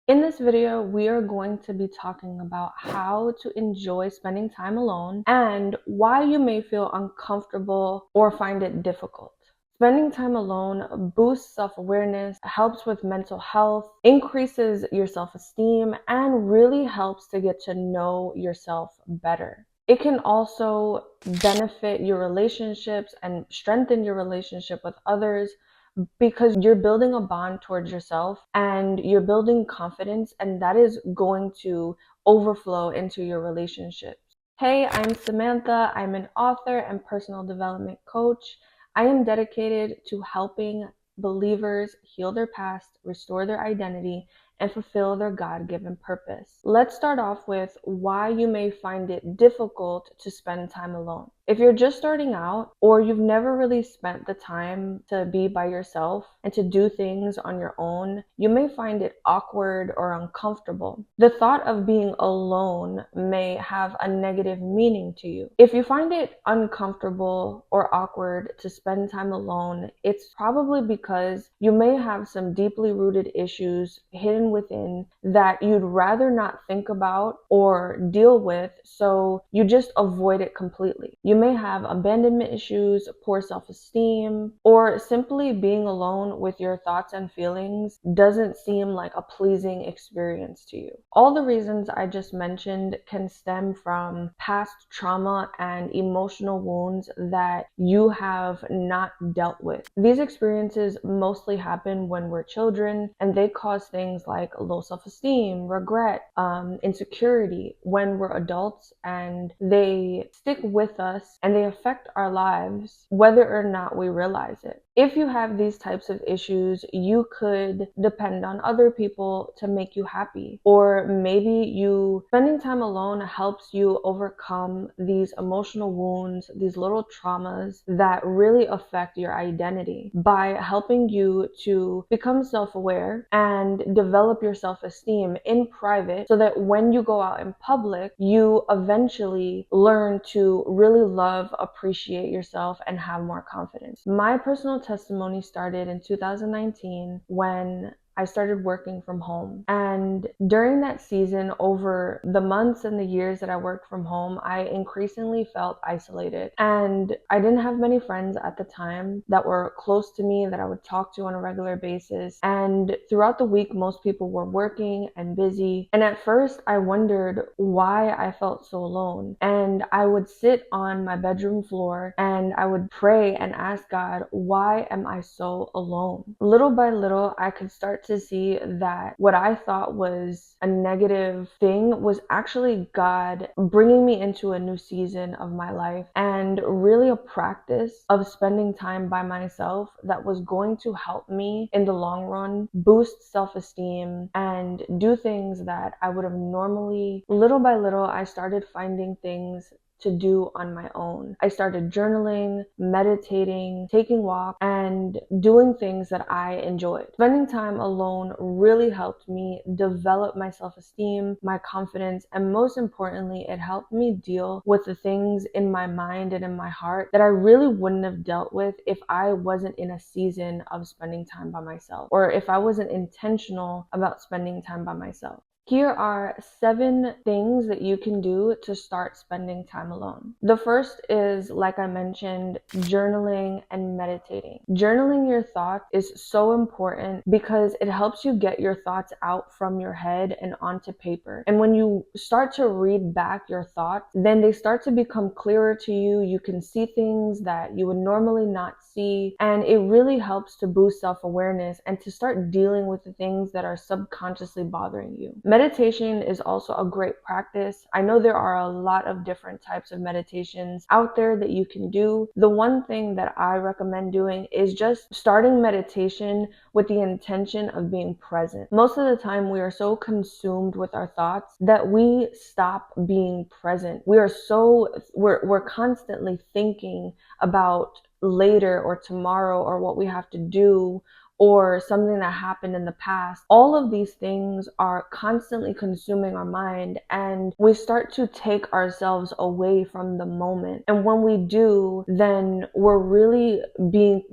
In this video, we are going to be talking about how to enjoy spending time alone and why you may feel uncomfortable or find it difficult. Spending time alone boosts self-awareness, helps with mental health, increases your self-esteem, and really helps to get to know yourself better. It can also benefit your relationships and strengthen your relationship with others because you're building a bond towards yourself and you're building confidence, and that is going to overflow into your relationships. Hey, I'm Samantha. I'm an author and personal development coach. I am dedicated to helping believers heal their past, restore their identity, and fulfill their God-given purpose. Let's start off with why you may find it difficult to spend time alone. If you're just starting out or you've never really spent the time to be by yourself and to do things on your own, you may find it awkward or uncomfortable. The thought of being alone may have a negative meaning to you. If you find it uncomfortable or awkward to spend time alone, it's probably because you may have some deeply rooted issues hidden within that you'd rather not think about or deal with, so you just avoid it completely. You may have abandonment issues, poor self-esteem, or simply being alone with your thoughts and feelings doesn't seem like a pleasing experience to you. All the reasons I just mentioned can stem from past trauma and emotional wounds that you have not dealt with. These experiences mostly happen when we're children, and they cause things like low self-esteem, regret, insecurity when we're adults, and they stick with us and they affect our lives whether or not we realize it. If you have these types of issues, you could depend on other people to make you happy, or maybe spending time alone helps you overcome these emotional wounds, these little traumas that really affect your identity by helping you to become self-aware and develop your self-esteem in private, so that when you go out in public, you eventually learn to really love, appreciate yourself, and have more confidence. My personal testimony started in 2019 when I started working from home. And during that season, over the months and the years that I worked from home, I increasingly felt isolated. And I didn't have many friends at the time that were close to me that I would talk to on a regular basis. And throughout the week, most people were working and busy. And at first, I wondered why I felt so alone. And I would sit on my bedroom floor and I would pray and ask God, why am I so alone? Little by little, I could start to see that what I thought was a negative thing was actually God bringing me into a new season of my life, and really a practice of spending time by myself that was going to help me in the long run boost self-esteem and do things that I would have normally. Little by little, I started finding things to do on my own. I started journaling, meditating, taking walks, and doing things that I enjoyed. Spending time alone really helped me develop my self-esteem, my confidence, and most importantly, it helped me deal with the things in my mind and in my heart that I really wouldn't have dealt with if I wasn't in a season of spending time by myself, or if I wasn't intentional about spending time by myself. Here are 7 things that you can do to start spending time alone. The first is, like I mentioned, journaling and meditating. Journaling your thoughts is so important because it helps you get your thoughts out from your head and onto paper. And when you start to read back your thoughts, then they start to become clearer to you. You can see things that you would normally not see, and it really helps to boost self-awareness and to start dealing with the things that are subconsciously bothering you. Meditation is also a great practice. I know there are a lot of different types of meditations out there that you can do. The one thing that I recommend doing is just starting meditation with the intention of being present. Most of the time, we are so consumed with our thoughts that we stop being present. We're constantly thinking about later or tomorrow or what we have to do or something that happened in the past. All of these things are constantly consuming our mind, and we start to take ourselves away from the moment. And when we do, then we're really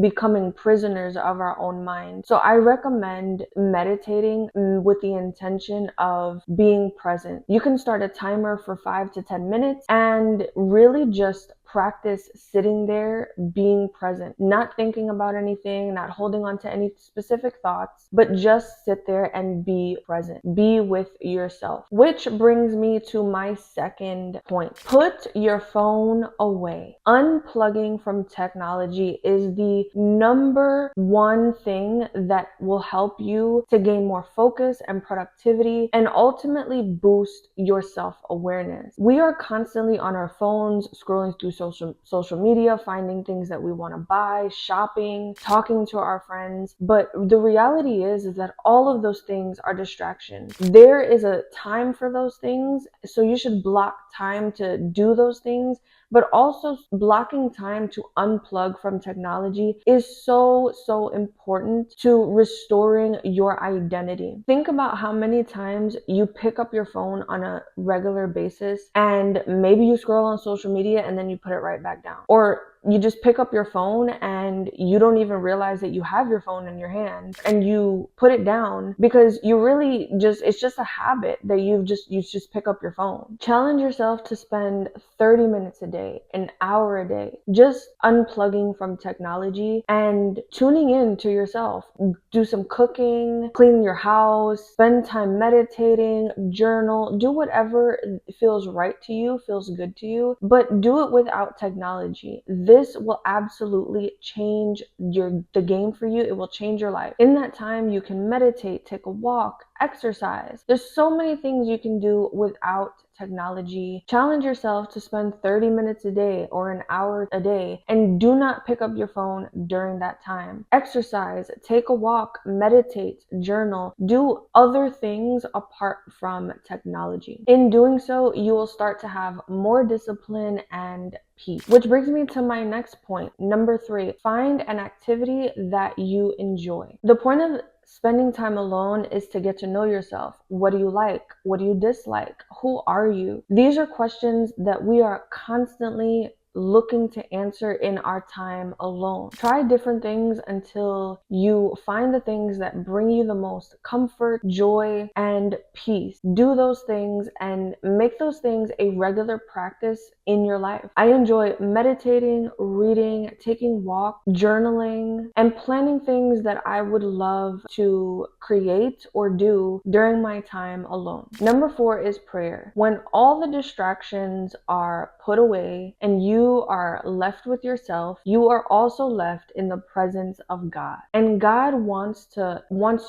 becoming prisoners of our own mind. So I recommend meditating with the intention of being present. You can start a timer for 5 to 10 minutes and really just practice sitting there, being present, not thinking about anything, not holding on to any specific thoughts, but just sit there and be present. Be with yourself. Which brings me to my second point. Put your phone away. Unplugging from technology is the number one thing that will help you to gain more focus and productivity and ultimately boost your self-awareness. We are constantly on our phones, scrolling through social media, finding things that we want to buy, shopping, talking to our friends. But the reality is that all of those things are distractions. There is a time for those things, so you should block time to do those things. But also blocking time to unplug from technology is so important to restoring your identity. Think about how many times you pick up your phone on a regular basis and maybe you scroll on social media and then you put it right back down. Or you just pick up your phone and you don't even realize that you have your phone in your hand and you put it down because you really it's just a habit that you just pick up your phone. Challenge yourself to spend 30 minutes a day, an hour a day, just unplugging from technology and tuning in to yourself. Do some cooking, clean your house, spend time meditating, journal, do whatever feels right to you, feels good to you, but do it without technology. This will absolutely change the game for you. It will change your life. In that time, you can meditate, take a walk, exercise. There's so many things you can do without technology. Challenge yourself to spend 30 minutes a day or an hour a day and do not pick up your phone during that time. Exercise, take a walk, meditate, journal, do other things apart from technology. In doing so, you will start to have more discipline and peace. Which brings me to my next point. Number 3, find an activity that you enjoy. The point of spending time alone is to get to know yourself. What do you like? What do you dislike? Who are you? These are questions that we are constantly looking to answer in our time alone. Try different things until you find the things that bring you the most comfort, joy, and peace. Do those things and make those things a regular practice in your life. I enjoy meditating, reading, taking walks, journaling, and planning things that I would love to create or do during my time alone. Number 4 is prayer. When all the distractions are put away and you are left with yourself, you are also left in the presence of God. And God wants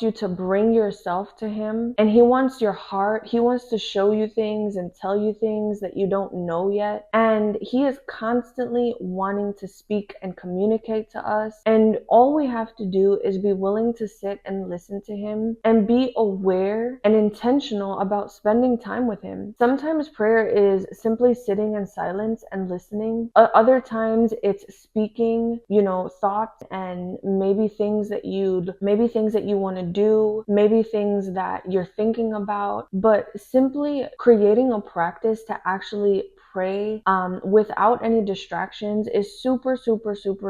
you to bring yourself to Him, and He wants your heart. He wants to show you things and tell you things that you don't know yet. And He is constantly wanting to speak and communicate to us. And all we have to do is be willing to sit and listen to Him and be aware and intentional about spending time with Him. Sometimes prayer is simply sitting in silence and listening. Other times it's speaking, thoughts and maybe things that you want to do, maybe things that you're thinking about, but simply creating a practice to actually pray without any distractions is super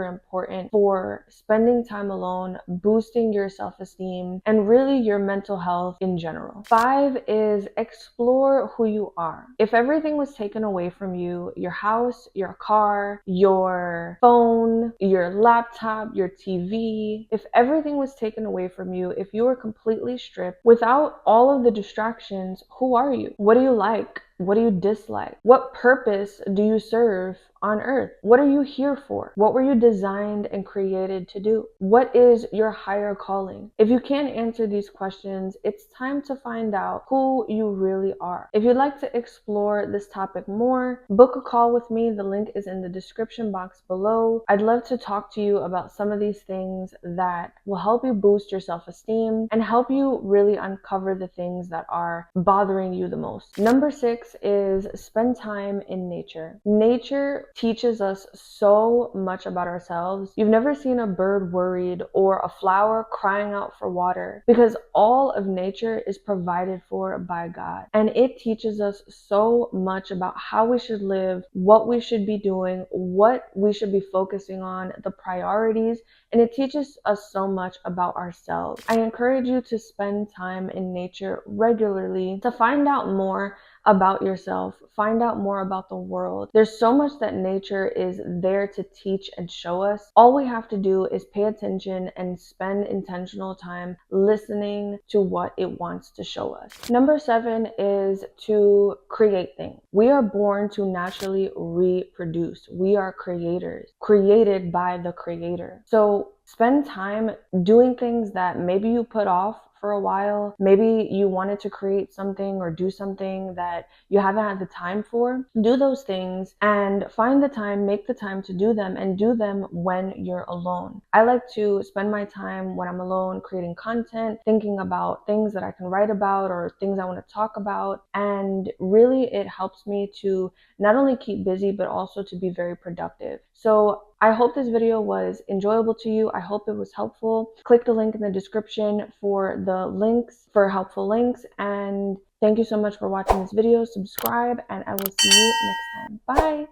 important for spending time alone, boosting your self-esteem, and really your mental health in general. 5 is explore who you are. If everything was taken away from you, your house, your car, your phone, your laptop, your TV, if everything was taken away from you, if you were completely stripped without all of the distractions, who are you? What do you like? What do you dislike? What purpose do you serve on earth? What are you here for? What were you designed and created to do? What is your higher calling? If you can't answer these questions, it's time to find out who you really are. If you'd like to explore this topic more, book a call with me. The link is in the description box below. I'd love to talk to you about some of these things that will help you boost your self-esteem and help you really uncover the things that are bothering you the most. Number 6 6 is spend time in nature. Nature teaches us so much about ourselves. You've never seen a bird worried or a flower crying out for water, because all of nature is provided for by God. And it teaches us so much about how we should live, what we should be doing, what we should be focusing on, the priorities, and it teaches us so much about ourselves. I encourage you to spend time in nature regularly to find out more about yourself, find out more about the world. There's so much that nature is there to teach and show us. All we have to do is pay attention and spend intentional time listening to what it wants to show us. Number 7 is to create things. We are born to naturally reproduce. We are creators, created by the Creator. So spend time doing things that maybe you put off for a while. Maybe you wanted to create something or do something that you haven't had the time for. Do those things and find the time, make the time to do them, and do them when you're alone. I like to spend my time when I'm alone creating content, thinking about things that I can write about or things I want to talk about. And really, it helps me to not only keep busy, but also to be very productive. So I hope this video was enjoyable to you. I hope it was helpful. Click the link in the description for the links, for helpful links. And thank you so much for watching this video. Subscribe, and I will see you next time. Bye.